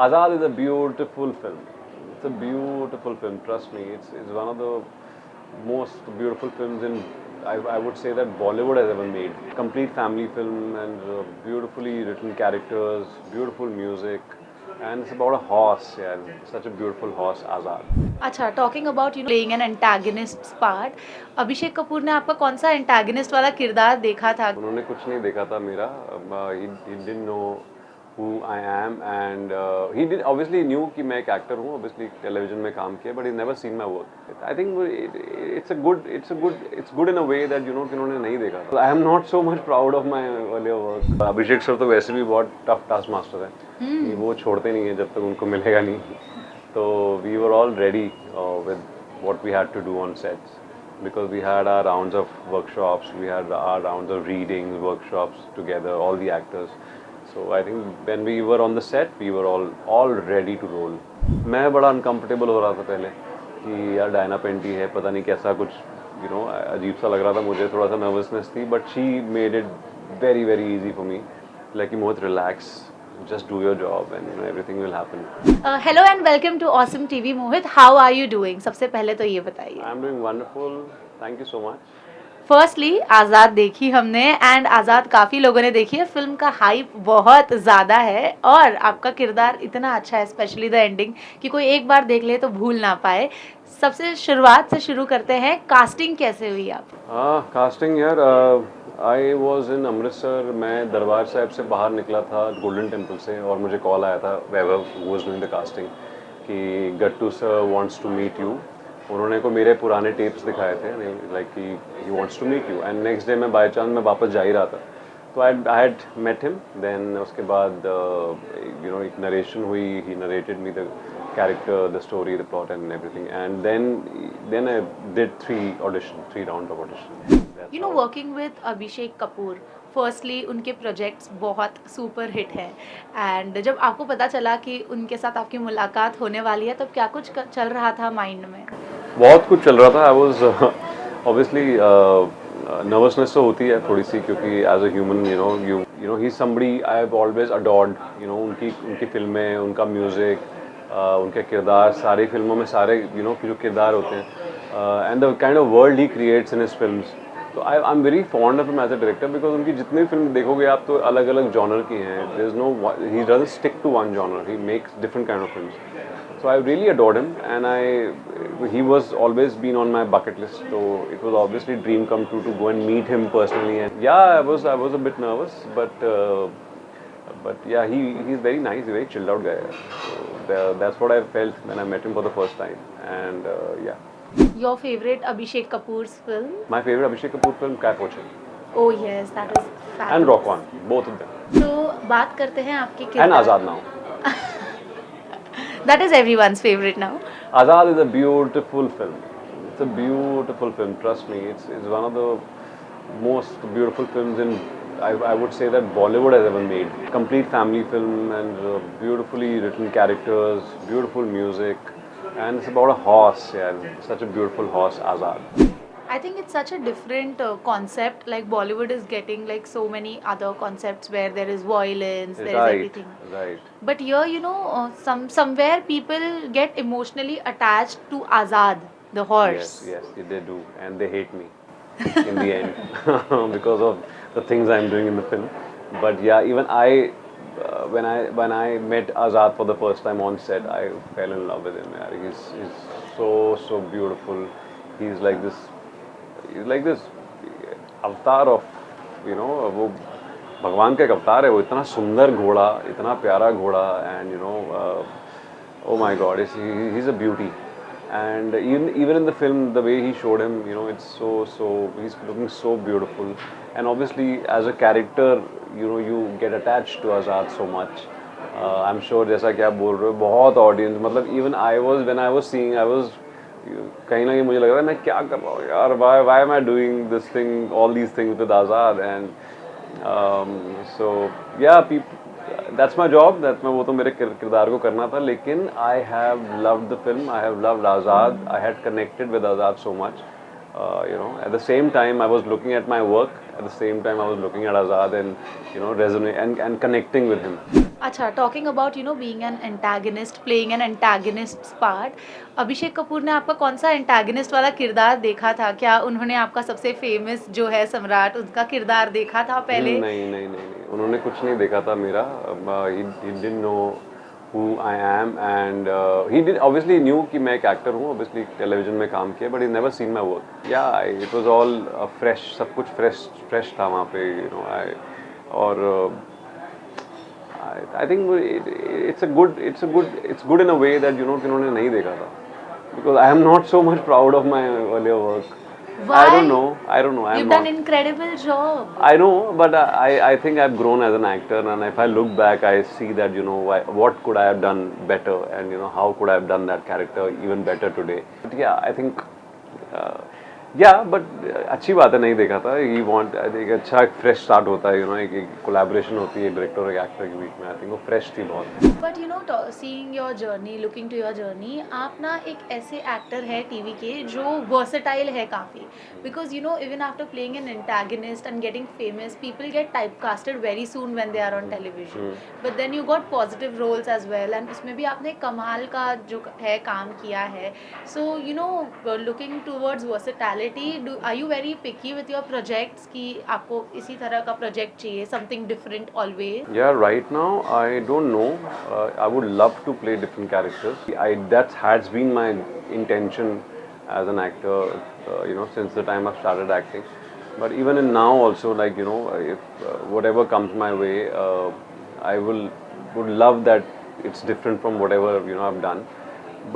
Azad is a beautiful film. It's a beautiful film. Trust me, it's one of the most beautiful films in I would say that Bollywood has ever made. Complete family film and beautifully written characters, beautiful music, and it's about a horse. Yeah, such a beautiful horse, Azad. अच्छा, talking about playing an antagonist part, Abhishek Kapoor ने आपका कौन सा antagonist वाला किरदार देखा था? उन्होंने कुछ नहीं देखा था मेरा. He didn't know who I am and he did obviously knew कि मैं एक एक्टर हूँ. Obviously टेलीविजन में काम किया, but he never seen my work. I think it's good in a way that you know कि उन्होंने नहीं देखा. I am not so much proud of my earlier work. Abhishek sir तो वैसे भी बहुत टफ टास्क मास्टर है. वो छोड़ते नहीं है जब तक उनको मिलेगा नहीं. So we were all ready with what we had to do on sets. Because we had our rounds of workshops, we had our rounds of readings, workshops together, all the actors. So I think when we were on the set, we were all ready to roll. मैं बड़ा uncomfortable हो रहा था पहले कि यार Diana पेंटी है, पता नहीं कैसा कुछ अजीब सा लग रहा था मुझे, थोड़ा सा nervousness थी. But she made it very easy for me. Like कि Mohit relax, just do your job and everything will happen. Hello and welcome to awesome TV. Mohit, how are you doing? सबसे पहले तो ये बताइए. I am doing wonderful. Thank you so much. Firstly Azad देखी हमने and आज़ाद काफ़ी लोगों ने देखी है. फिल्म का हाइप बहुत ज़्यादा है और आपका किरदार इतना अच्छा है, स्पेशली द एंडिंग, कि कोई एक बार देख ले तो भूल ना पाए. सबसे शुरुआत से शुरू करते हैं. कास्टिंग कैसे हुई आप? कास्टिंग यार, आई वॉज इन अमृतसर. मैं दरबार साहब से बाहर निकला था गोल्डन टेम्पल से और मुझे कॉल आया था Vaibhav was doing the casting कि Gattu sir wants to meet you. उन्होंने को मेरे पुराने टेप्स दिखाए थे लाइक कि he wants to meet you. And next day मैं बाई चांस मैं वापस जा ही रहा था तो I had met him. Then उसके बाद एक नरेशन हुई. He narrated me the character, the story, the plot and everything. And then I did 3 rounds of audition. Working with Abhishek Kapoor, firstly उनके प्रोजेक्ट्स बहुत सुपर हिट हैं एंड जब आपको पता चला कि उनके साथ आपकी मुलाकात होने वाली है, तब क्या कुछ चल रहा था माइंड में? बहुत कुछ चल रहा था. आई वाज ऑब्वियसली नर्वसनेस तो होती है थोड़ी सी क्योंकि as a human you know he is somebody I have always adored. उनकी फिल्में, उनका म्यूजिक, उनके किरदार, सारी फिल्मों में सारे जो किरदार होते हैं and the kind of world he creates in his films. तो I am very fond of him as a director because उनकी जितनी फिल्म देखोगे आप तो अलग अलग जॉनर की हैं. There is no he doesn't stick to one genre. He makes different kind of films. So I really adored him and he was always been on my bucket list. So it was obviously a dream come true to go and meet him personally. And yeah, I was a bit nervous, but yeah, he's very nice, very chilled out guy. So that's what I felt when I met him for the first time. And yeah. Your favorite Abhishek Kapoor's film? My favorite Abhishek Kapoor film, Kai Po Che. Oh yes, that is fabulous. And Rock One, both of them. तो बात करते हैं आपके किरदार. And Azad now. That is everyone's favorite now. Azad is a beautiful film. It's a beautiful film. Trust me, it's one of the most beautiful films in I would say that Bollywood has ever made. Complete family film and beautifully written characters, beautiful music, and it's about a horse. Yeah, such a beautiful horse, Azad. I think it's such a different concept. Like Bollywood is getting like so many other concepts where there is violence, there is everything. Right. But here, somewhere people get emotionally attached to Azad, the horse. Yes, they do, and they hate me in the end because of the things I'm doing in the film. But yeah, even when I met Azad for the first time on set, I fell in love with him. Yeah. He's so beautiful. He's like this अवतार of वो भगवान का एक अवतार है. वो इतना सुंदर घोड़ा, इतना प्यारा घोड़ा and oh my god, he's a beauty. And even in the film, the way he showed him, it's so he's looking so beautiful. And obviously as a character, you get attached to Azad so much. I'm sure जैसा कि आप बोल रहे हो, बहुत audience, मतलब even when I was seeing, कहीं ना कहीं मुझे लग रहा है मैं क्या कर रहा हूँ यार. why am I doing this thing, all these things with Azad? And so yeah, that's my job. वो तो मेरे किरदार को करना था. लेकिन I have loved the film. I have loved Azad. I had connected with Azad so much. At the same time I was looking at my work. At the same time I was looking at Azad and resonate and connecting with him. अच्छा, talking about being an antagonist, playing an antagonists part, Abhishek Kapoor ने आपका कौन-सा antagonist वाला किरदार देखा था? क्या उन्होंने आपका सबसे फेमस जो है सम्राट, उसका किरदार देखा था पहले? नहीं, नहीं, नहीं, नहीं, उन्होंने कुछ नहीं देखा था मेरा। He didn't know who I am and he did obviously new कि मैं एक एक्टर हूँ, ऑब्वियसली टेलीविजन में काम किया, but he never seen my work. या इट वाज ऑल फ्रेश, सब कुछ फ्रेश फ्रेश था वहाँ पे, आई और I think it's good in a way that कि उन्होंने नहीं देखा था, because I am not so much proud of my earlier work. Why? I don't know, I am You've done not. incredible job. I know, but I think I've grown as an actor, and if I look back, I see that what could I have done better, and how could I have done that character even better today. But yeah, I think uh, yeah, but अच्छी बात है, नहीं देखा था। He want एक अच्छा fresh start होता है, एक कोलैबोरेशन होती है डायरेक्टर और एक्टर के बीच में। आई थिंक वो फ्रेश थी बहुत। But seeing your journey, looking to your journey, आप ना एक ऐसे एक्टर है टीवी के जो वर्सेटाइल है काफ़ी, because even after playing an antagonist and getting famous, people get type casted very soon when they are on television, but then you got positive roles as well, and उसमें भी आपने कमाल का जो है काम किया है। So looking towards versatility, are you very picky with your projects कि आपको इसी तरह का प्रोजेक्ट चाहिए, something different always? Yeah, right now I don't know. I would love to play different characters. That has been my intention as an actor, since the time I've started acting. But even in now also, like if whatever comes my way, I would love that it's different from whatever I've done.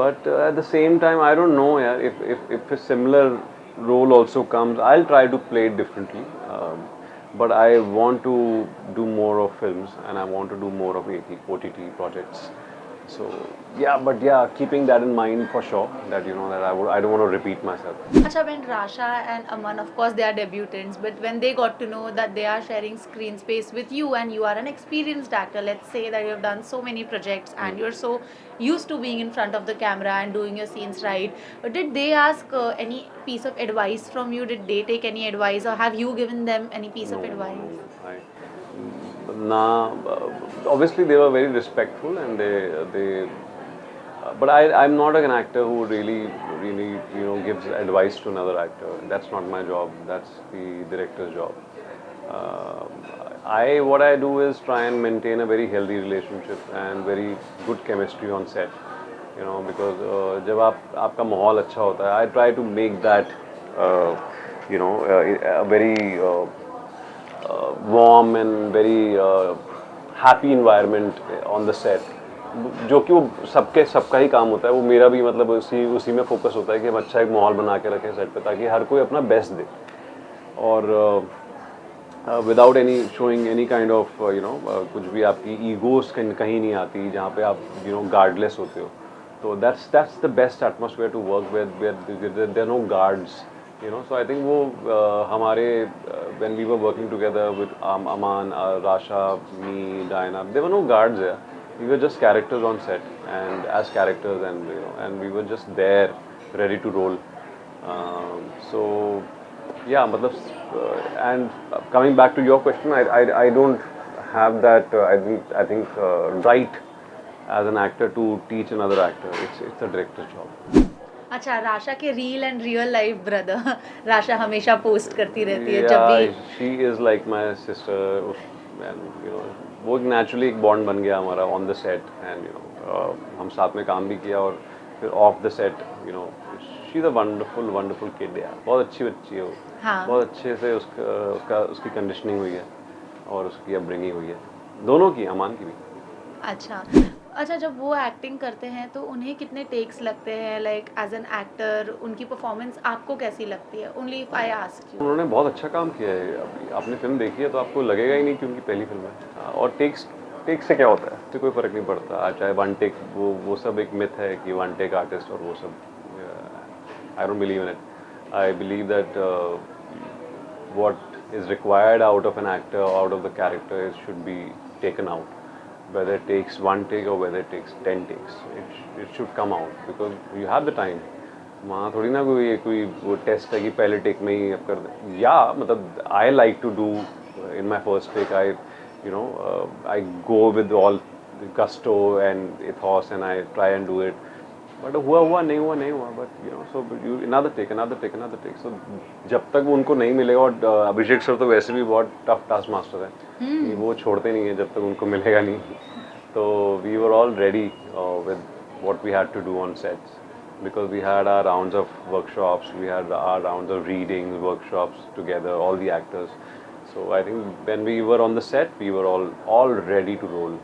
But at the same time, I don't know. Yeah, if a similar role also comes, I'll try to play it differently. But I want to do more of films, and I want to do more of OTT projects. So yeah, but yeah, keeping that in mind for sure, that that I don't want to repeat myself. Acha, when Rasha and Aman, of course, they are debutants, but when they got to know that they are sharing screen space with you and you are an experienced actor, let's say that you have done so many projects and you're so used to being in front of the camera and doing your scenes right, did they ask any piece of advice from you? Did they take any advice, or have you given them any piece of advice? Nah, obviously they were very respectful, and they but I'm not an actor who really gives advice to another actor. That's not my job. That's the director's job. Uh, what I do is try and maintain a very healthy relationship and very good chemistry on set. Because जब आपका माहौल अच्छा होता है, I try to make that a very warm and very happy environment on the set. जो कि वो सबका ही काम होता है, वो मेरा भी मतलब उसी में फोकस होता है कि हम अच्छा एक माहौल बना के रखें सेट पे, ताकि हर कोई अपना बेस्ट दे, और without any showing any kind of कुछ भी आपकी ईगोस कहीं नहीं आती, जहाँ पे आप गार्डलेस होते हो। तो that's the best atmosphere to work with, there no guards, so I think वो हमारे when we were working together with Aman, Rasha, me, Diana, there were no guards there. We were just characters on set, and as characters, and and we were just there, ready to roll. So yeah, and coming back to your question, I don't have that. I think right as an actor to teach another actor. It's a director's job. अच्छा, राशा के real and real life brother, Rasha हमेशा post करती रहती है जब भी। She is like my sister, and वो naturally एक बॉन्ड बन गया हमारा ऑन द सेट, एंड हम साथ में काम भी किया, और फिर of the set she is a wonderful kid यार, बहुत अच्छी बच्ची है वो। हाँ। बहुत अच्छे से उसकी कंडीशनिंग हुई है, और उसकी अपब्रिंगिंग हुई है, दोनों की, अमान की भी। अच्छा, जब वो एक्टिंग करते हैं तो उन्हें कितने टेक्स लगते हैं, लाइक एज एन एक्टर उनकी परफॉर्मेंस आपको कैसी लगती है? Only if I ask you. उन्होंने बहुत अच्छा काम किया है। अभी आपने फिल्म देखी है तो आपको लगेगा ही नहीं कि उनकी पहली फिल्म है। और टेक से क्या होता है, उससे कोई फ़र्क नहीं पड़ता, चाहे वन टेक, वो सब एक मिथ है कि वन टेक आर्टिस्ट और वो सब। I don't believe in it. I believe that what is required out of an actor, out of the character, should be taken out. Whether it takes one take or whether it takes 10 takes, it should come out, because you have the time. वहाँ थोड़ी ना कोई वो test है कि पहले take में ही अब कर दे। या मतलब I like to do in my first take, I go with all gusto and ethos, and I try and do it. But हुआ नहीं हुआ, but you know, so you another take. So जब तक वो उनको नहीं मिलेगा, और अभिषेक सर तो वैसे भी बहुत टफ टास्क मास्टर है, कि वो छोड़ते नहीं है जब तक उनको मिलेगा नहीं. तो we were all ready with what we had to do on sets, because we had our rounds of workshops, we had our rounds of readings, workshops together, all the actors. So I think when we were on the set, we were all ready to roll.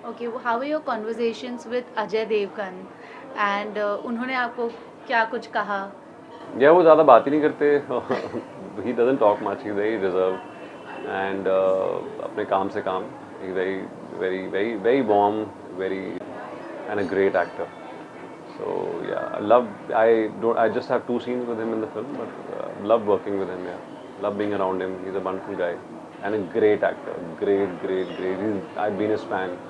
Okay, how are your conversations with Ajay Devgan and उन्होंने आपको क्या कुछ कहा? या वो ज़्यादा बात ही नहीं करते. He doesn't talk much. He's very reserved and अपने काम से काम. He's very warm, very and a great actor. So yeah, I just have 2 scenes with him in the film, but love working with him. Yeah, love being around him. He's a wonderful guy and a great actor. Great. I've been his fan.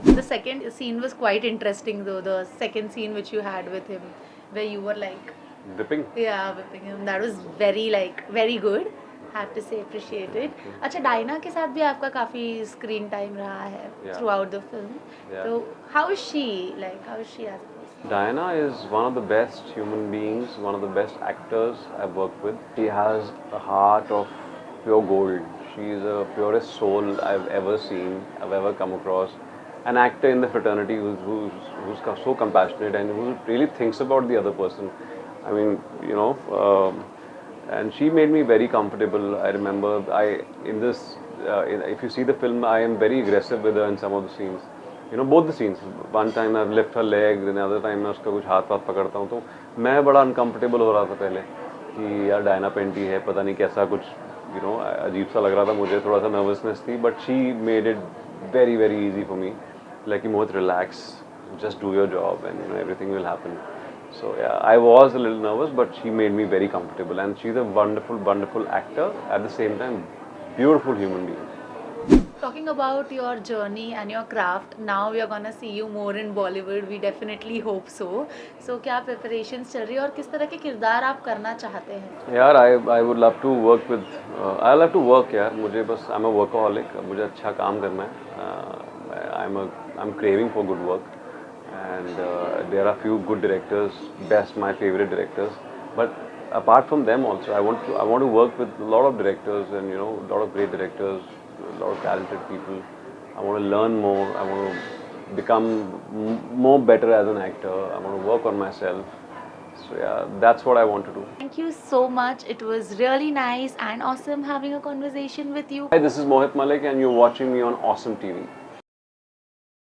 The second scene was quite interesting though, the second scene which you had with him, where you were like, Whipping. yeah, whipping him. That was very good. Have to say, appreciate it. अच्छा, Diana के साथ भी आपका काफी screen time रहा है throughout the film. Yeah. So how is she like? How is she as a person? Diana is one of the best human beings, one of the best actors I've worked with. She has a heart of pure gold. She is the purest soul I've ever seen, I've ever come across. An actor in the fraternity who's so compassionate and who really thinks about the other person. I mean, you know, and she made me very comfortable. I remember if you see the film, I am very aggressive with her in some of the scenes. You know, both the scenes. One time I've lift her leg, then another time मैं उसका कुछ हाथ पकड़ता हूँ, तो मैं बड़ा uncomfortable हो रहा था पहले, कि यार डायना पेंटी है, पता नहीं कैसा कुछ, you know, अजीब सा लग रहा था मुझे, थोड़ा सा nervousness थी, but she made it very easy for me. Like, Mohit, relax, just do your job and you know, everything will happen. So yeah, I was a little nervous, but she made me very comfortable, and she's a wonderful actor, at the same time beautiful human being. Talking about your journey and your craft, now we are gonna see you more in Bollywood. We definitely hope so. So क्या preparations चल रही है और किस तरह के किरदार आप करना चाहते हैं? यार, I would love to work with I love to work यार. मुझे बस I'm a workaholic. मुझे अच्छा काम करना है. I'm craving for good work, and there are few good directors, my favorite directors. But apart from them also, I want to work with a lot of directors, and you know, a lot of great directors, a lot of talented people. I want to learn more. I want to become more better as an actor. I want to work on myself. So yeah, that's what I want to do. Thank you so much. It was really nice and awesome having a conversation with you. Hi, this is Mohit Malik, and you're watching me on Awesome TV.